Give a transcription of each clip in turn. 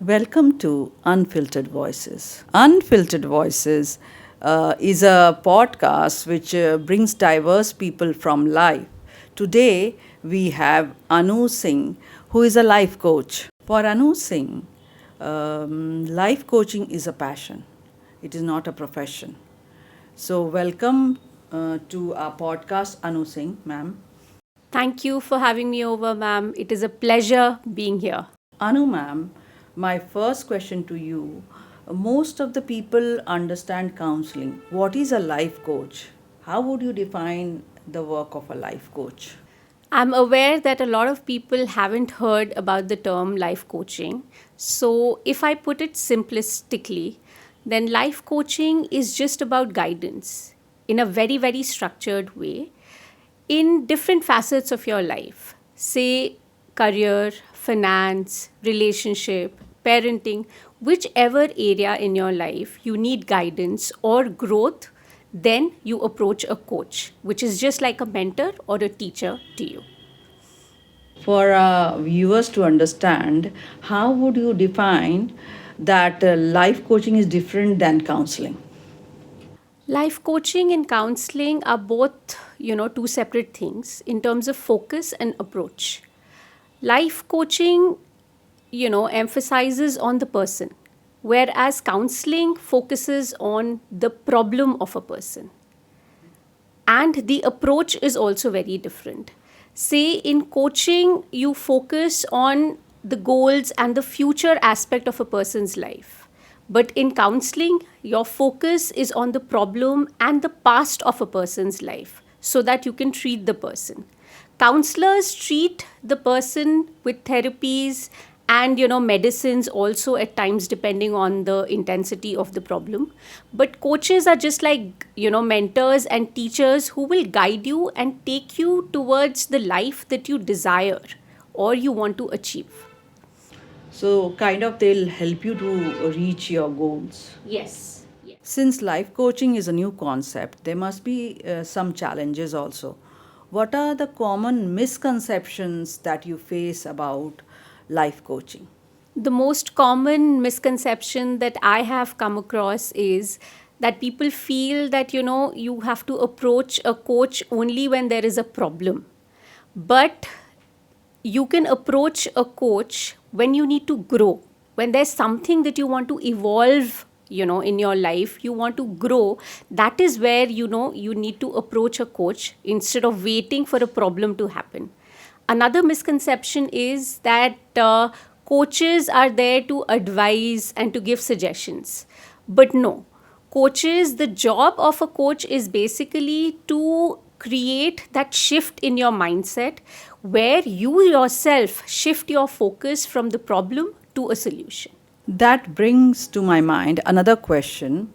Welcome to Unfiltered Voices. Unfiltered Voices is a podcast which brings diverse people from life. Today, we have Anu Singh, who is a life coach. For Anu Singh, life coaching is a passion, it is not a profession. So, welcome to our podcast, Anu Singh, ma'am. Thank you for having me over, ma'am. It is a pleasure being here. Anu, ma'am, my first question to you, most of the people understand counseling. What is a life coach? How would you define the work of a life coach? I'm aware that a lot of people haven't heard about the term life coaching. So, if I put it simplistically, then life coaching is just about guidance in a very, very structured way in different facets of your life. Say, career, finance, relationship, parenting, whichever area in your life you need guidance or growth, then you approach a coach, which is just like a mentor or a teacher to you. For viewers to understand, how would you define that life coaching is different than counseling? Life coaching and counseling are both, two separate things in terms of focus and approach. Life coaching, emphasizes on the person, whereas counseling focuses on the problem of a person. And the approach is also very different. Say in coaching, you focus on the goals and the future aspect of a person's life. But in counseling, your focus is on the problem and the past of a person's life so that you can treat the person. Counselors treat the person with therapies and medicines also at times depending on the intensity of the problem, but coaches are just like mentors and teachers who will guide you and take you towards the life that you desire or you want to achieve. So, kind of, they'll help you to reach your goals. Yes. Since life coaching is a new concept, there must be some challenges also. What are the common misconceptions that you face about life coaching? The most common misconception that I have come across is that people feel that you have to approach a coach only when there is a problem, but you can approach a coach when you need to grow, when there's something that you want to evolve in your life, you want to grow. That is where you need to approach a coach instead of waiting for a problem to happen. Another misconception is that coaches are there to advise and to give suggestions, but no. Coaches, the job of a coach is basically to create that shift in your mindset where you yourself shift your focus from the problem to a solution. That brings to my mind another question,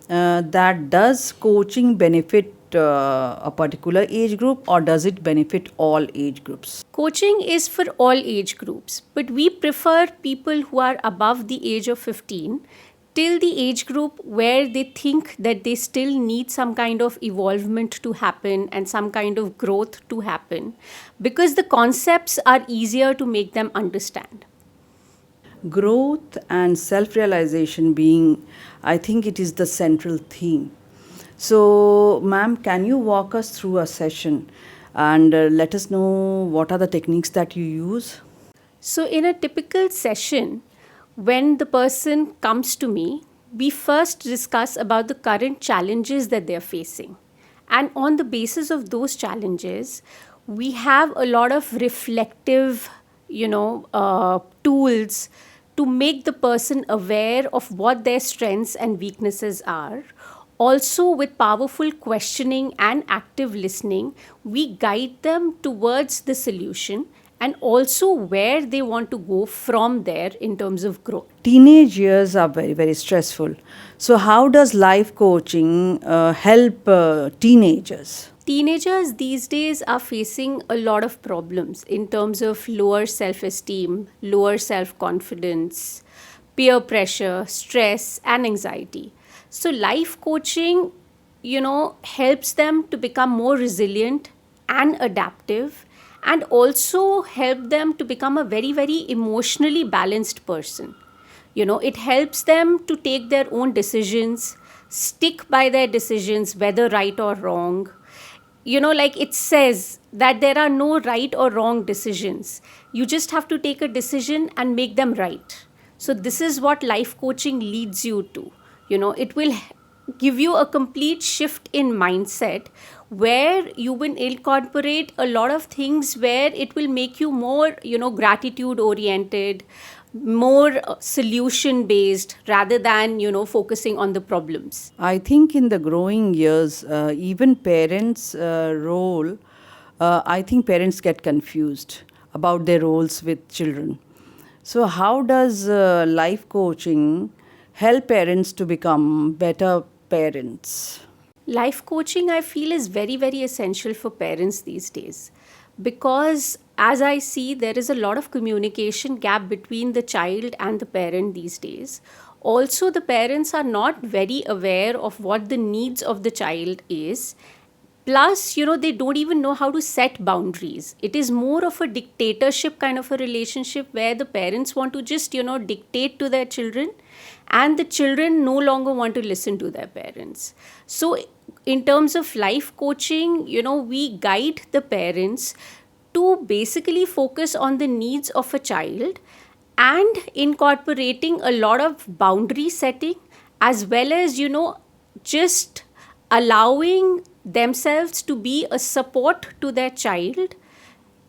that does coaching benefit a particular age group or does it benefit all age groups? Coaching is for all age groups, but we prefer people who are above the age of 15 till the age group where they think that they still need some kind of evolvement to happen and some kind of growth to happen, because the concepts are easier to make them understand. Growth and self realization being, I think it is the central theme. So, ma'am, can you walk us through a session and let us know what are the techniques that you use? So, in a typical session, when the person comes to me, we first discuss about the current challenges that they're facing. And on the basis of those challenges, we have a lot of reflective, tools to make the person aware of what their strengths and weaknesses are. Also, with powerful questioning and active listening, we guide them towards the solution and also where they want to go from there in terms of growth. Teenage years are very, very stressful. So, how does life coaching help teenagers? Teenagers these days are facing a lot of problems in terms of lower self esteem, lower self confidence, peer pressure, stress, and anxiety. So, life coaching, helps them to become more resilient and adaptive and also help them to become a very, very emotionally balanced person. It helps them to take their own decisions, stick by their decisions, whether right or wrong. Like it says that there are no right or wrong decisions. You just have to take a decision and make them right. So, this is what life coaching leads you to. It will give you a complete shift in mindset where you will incorporate a lot of things where it will make you more, gratitude oriented, more solution based rather than, focusing on the problems. I think in the growing years, even parents' role, I think parents get confused about their roles with children. So, how does life coaching help parents to become better parents? Life coaching, I feel, is very, very essential for parents these days because, as I see, there is a lot of communication gap between the child and the parent these days. Also, the parents are not very aware of what the needs of the child is. Plus, they don't even know how to set boundaries. It is more of a dictatorship kind of a relationship where the parents want to just, dictate to their children, and the children no longer want to listen to their parents. So, in terms of life coaching, we guide the parents to basically focus on the needs of a child and incorporating a lot of boundary setting, as well as, just allowing themselves to be a support to their child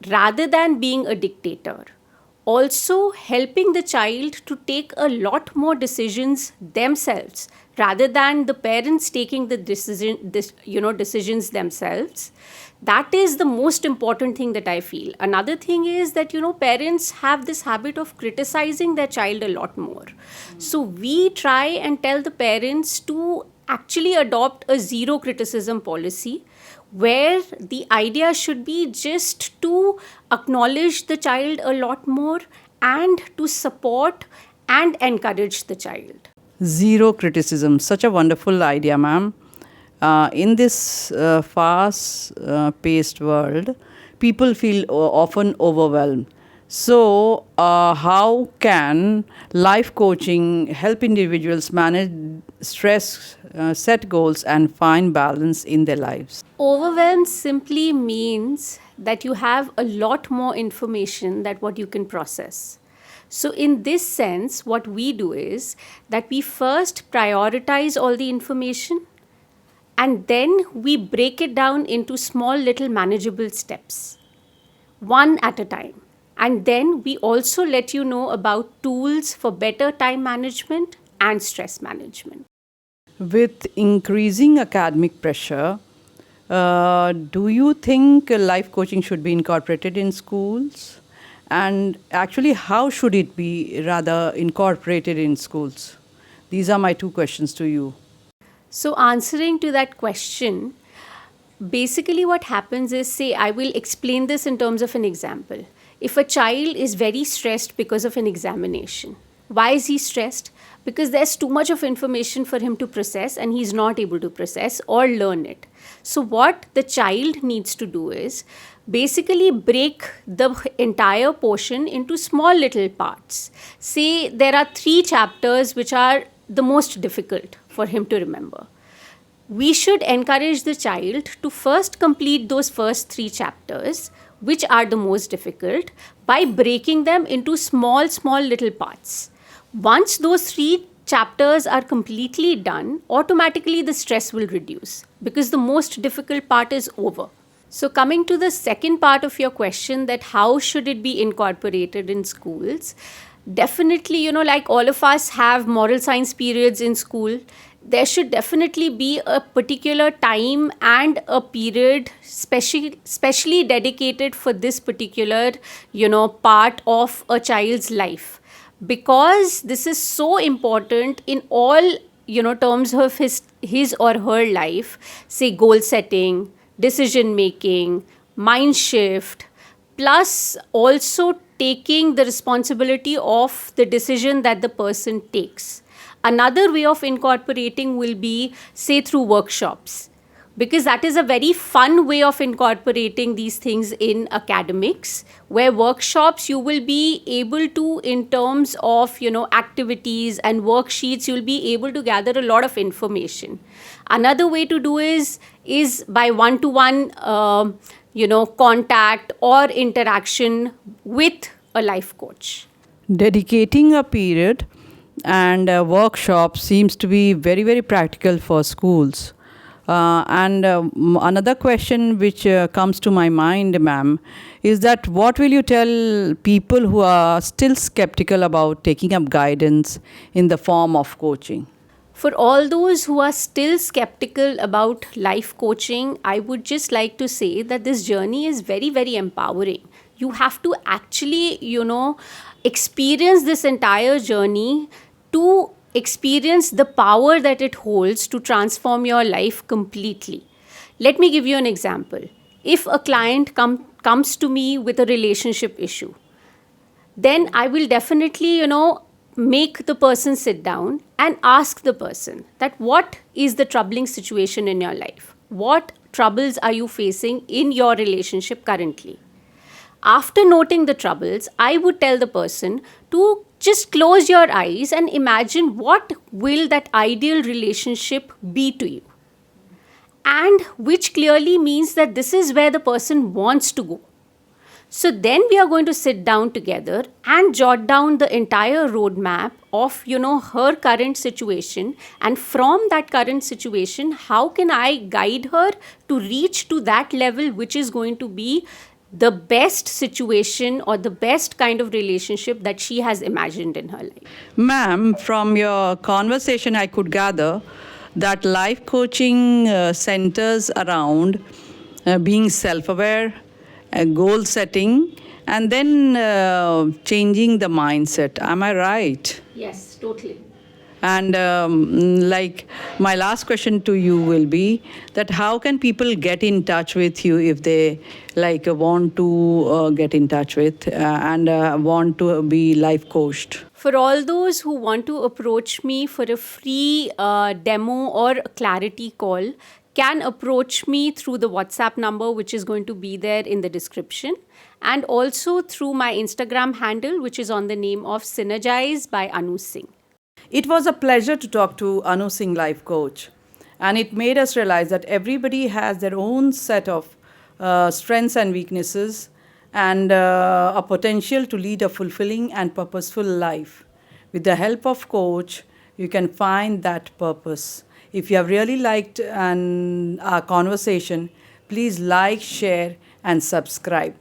rather than being a dictator. Also, helping the child to take a lot more decisions themselves rather than the parents taking the decisions themselves. That is the most important thing that I feel. Another thing is that, parents have this habit of criticizing their child a lot more. So we try and tell the parents to actually adopt a zero criticism policy where the idea should be just to acknowledge the child a lot more and to support and encourage the child. Zero criticism, such a wonderful idea, ma'am. In this fast paced world, people feel often overwhelmed. So, how can life coaching help individuals manage stress, set goals, and find balance in their lives? Overwhelm simply means that you have a lot more information than what you can process. So, in this sense, what we do is that we first prioritize all the information and then we break it down into small little manageable steps, one at a time. And then we also let you know about tools for better time management and stress management. With increasing academic pressure, do you think life coaching should be incorporated in schools? And actually, how should it be rather incorporated in schools? These are my two questions to you. So, answering to that question, basically what happens is, say, I will explain this in terms of an example. If a child is very stressed because of an examination, why is he stressed? Because there's too much of information for him to process and he's not able to process or learn it. So, what the child needs to do is basically break the entire portion into small little parts. Say there are 3 chapters which are the most difficult for him to remember. We should encourage the child to first complete those first 3 chapters, which are the most difficult, by breaking them into small, small little parts. Once those 3 chapters are completely done, automatically the stress will reduce because the most difficult part is over. So, coming to the second part of your question, that how should it be incorporated in schools? Definitely, like all of us have moral science periods in school, there should definitely be a particular time and a period specially dedicated for this particular, part of a child's life. Because this is so important in all, terms of his or her life, say goal setting, decision making, mind shift, plus also taking the responsibility of the decision that the person takes. Another way of incorporating will be, say, through workshops. because that is a very fun way of incorporating these things in academics, where workshops you will be able to, in terms of activities and worksheets, you'll be able to gather a lot of information. Another way to do is by one to one contact or interaction with a life coach. Dedicating a period and a workshop seems to be very, very practical for schools. Another question which comes to my mind, ma'am, is that what will you tell people who are still skeptical about taking up guidance in the form of coaching? For all those who are still skeptical about life coaching, I would just like to say that this journey is very, very empowering. You have to actually, experience this entire journey to experience the power that it holds to transform your life completely. Let me give you an example. If a client comes to me with a relationship issue, then I will definitely, make the person sit down and ask the person that what is the troubling situation in your life? What troubles are you facing in your relationship currently? After noting the troubles, I would tell the person to just close your eyes and imagine what will that ideal relationship be to you. And which clearly means that this is where the person wants to go. So then we are going to sit down together and jot down the entire roadmap of, her current situation. And from that current situation, how can I guide her to reach to that level, which is going to be the best situation or the best kind of relationship that she has imagined in her life. Ma'am, from your conversation, I could gather that life coaching centers around being self aware, goal setting, and then changing the mindset. Am I right? Yes, totally. And like my last question to you will be that how can people get in touch with you if they want to get in touch with and want to be life coached? For all those who want to approach me for a free demo or clarity call, can approach me through the WhatsApp number, which is going to be there in the description, and also through my Instagram handle, which is on the name of Synergize by Anu Singh. It was a pleasure to talk to Anu Singh, life coach, and it made us realize that everybody has their own set of strengths and weaknesses and a potential to lead a fulfilling and purposeful life. With the help of coach, you can find that purpose. If you have really liked our conversation, please like, share, and subscribe.